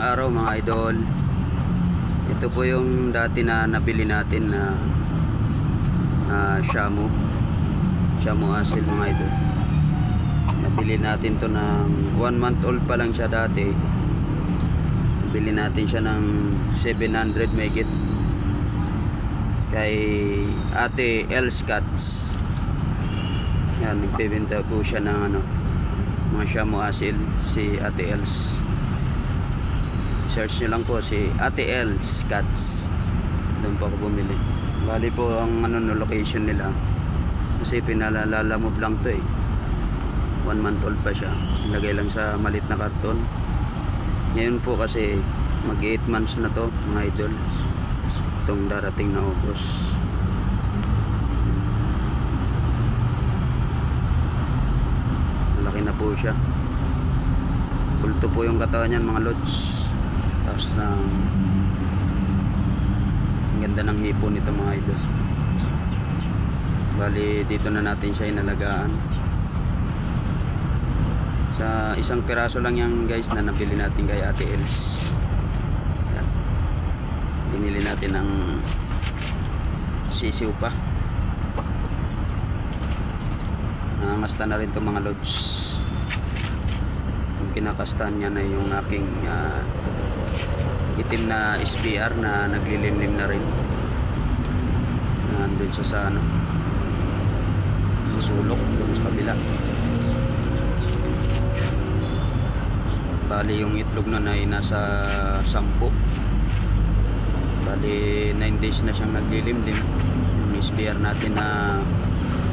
araw mga idol. Ito po yung dati na nabili natin na Shamu Asil mga idol. Nabili natin to ng 1 month old pa lang siya dati. Nabili natin siya ng 700 megit kay Ate Els Cats. Yan, nagbebenta po siya ng mga Shamu Asil, si Ate Els. Search nyo lang po si Ate Els Cats. Doon po ako bumili. Bali po ang location nila. Kasi pinalalamove lang to 1 month old pa siya. Ilagay lang sa malit na karton. Ngayon po kasi mag 8 months na to mga idol. Itong darating na August. Malaki na po siya. Bulto po yung katawan niyan mga lods. Tapos ang ganda ng hipon nito mga idol. Bali dito na natin siya inalagaan. Sa isang piraso lang yan guys na nabili natin kay Ate Els. Yan. Binili natin ng sisiw pa. Nangasta na rin itong mga lods. Yung kinakastan niya na yung aking itim na SBR na naglilimlim na rin. Nandun siya sa sa sulok doon sa kabila. Bali yung itlog na ay nasa 10. Bali 9 days na siyang naglilimlim. Yung SBR natin na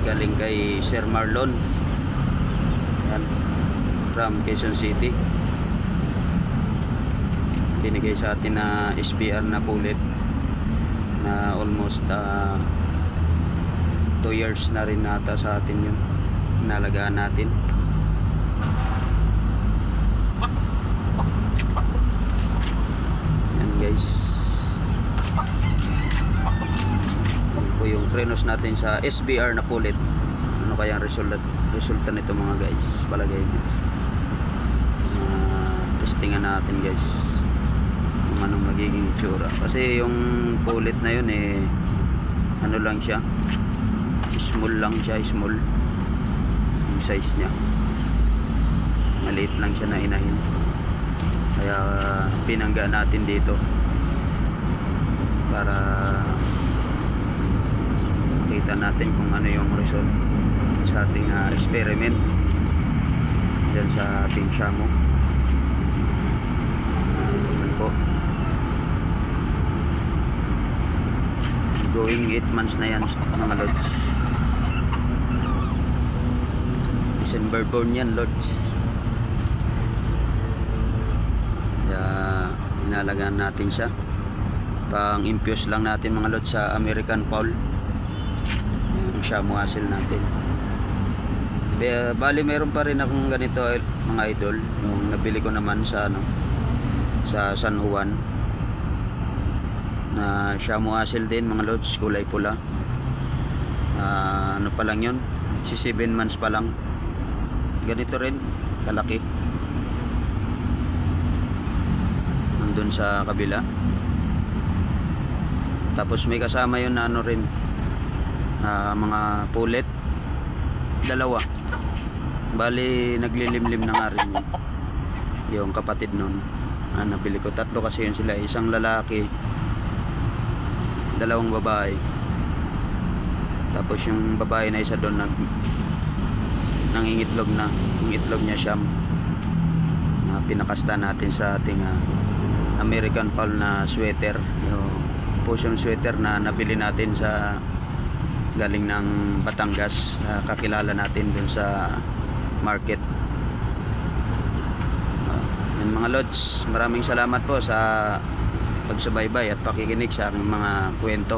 galing kay Sir Marlon. Yan, from Quezon City. Binigay sa atin na SBR na pulit na almost 2 years na rin nata sa atin yun. Nalagaan natin. Yan guys. Yan po yung frenos natin sa SBR na pulit. Ano kaya ang resulta nito mga guys? Palagay nyo. Testingan natin guys kung anong magiging itsura. Kasi yung pulit na yun ano lang siya, small lang siya, small yung size nya, maliit lang siya na inahin. Kaya pinangga natin dito para makita natin kung ano yung result sa ating experiment dyan sa ating Shamu. Po, going 8 months na yan mga lods. December born yan lods. Kaya inalagaan natin siya. Pang infuse lang natin mga lods sa American Fowl, yung Shamu Asil natin. Bali meron pa rin akong ganito mga idol. Yung nabili ko naman sa sa San Juan na Shamu Asil din mga lods, kulay pula. Ano pa lang yun, 7 months pa lang. Ganito rin kalaki. Nandun sa kabila. Tapos may kasama yun na rin mga pulet, 2. Bali naglilimlim na nga rin yun. Yung kapatid nun nabili ko, 3 kasi yun sila, isang lalaki, 2 babae. Tapos yung babae na isa doon nangingitlog na, yung itlog niya siyam na pinakasta natin sa ating American Fowl na sweater, yung fusion sweater na nabili natin sa galing ng Batangas, kakilala natin doon sa market. Mga lods, maraming salamat po sa pagsubaybay at pakikinig sa aking mga kwento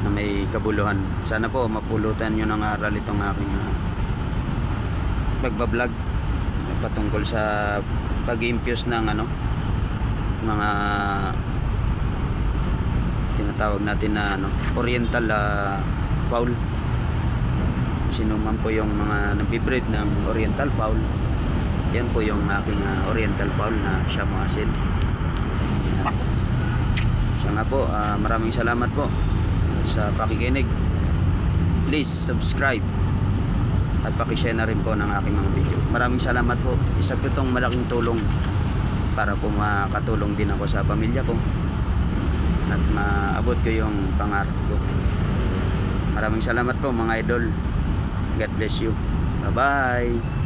na may kabuluhan. Sana po mapulutan nyo ng aral itong aking pagbablog patungkol sa pag-infuse ng mga tinatawag natin na oriental fowl. Sino man po yung mga nabibreed ng oriental fowl, Yan po yung aking Oriental Fowl na Shamu Asil. Siya nga po, maraming salamat po sa pakikinig. Please subscribe at pakishare na rin po ng aking mga video. Maraming salamat po. Isa po itong malaking tulong para po makatulong din ako sa pamilya ko at maabot ko yung pangarap ko. Maraming salamat po mga idol. God bless you. Bye bye.